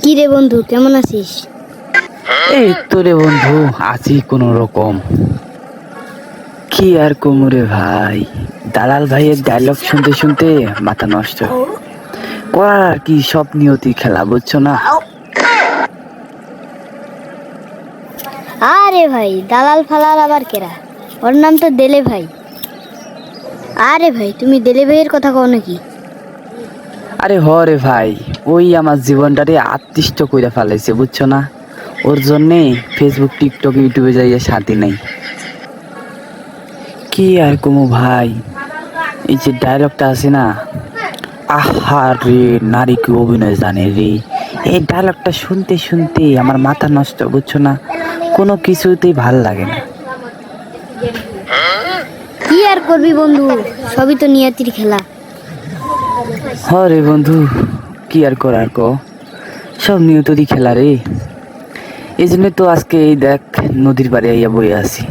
কি রে বন্ধু, কেমন আছিস? এই তো রে বন্ধু, আছি কোনো রকম। কি আর কোমরে ভাই, দালাল ভাইয়ের ডায়লগ শুনতে শুনতে মাথা নষ্ট। করার আর কি, সব নিয়তি খেলা, বুঝছো না? আরে ভাই, দালাল ফালাল আবার কেরা? ওর নাম তো দেলে ভাই। আরে ভাই, তুমি দেলে ভাইয়ের কথা কও নাকি? আরে হ রে ভাই, ওই আমার জীবনটারে আত্মিষ্ট কইরা ফেলাইছে, বুঝছো না? ওর জন্যে ফেসবুক, টিকটক, ইউটিউবে যাইয়া শান্তি নাই। কি আর কমু ভাই, এই যে ডায়লগটা আছে না, আহা রে, নারী কি অভিনয় জানে রে। এই ডায়লগটা শুনতে শুনতে আমার মাথা নষ্ট, বুঝছো না? কোনো কিছুতেই ভাল লাগে না। কি আর করবি বন্ধু, সবই তো নিয়তির খেলা। রে বন্ধু, কি আর করার ক, সব নিয়তরই খেলা রে। এই জন্য তো আজকে এই দেখ, নদীর পাড়ে আইয়া বয়ে আছি।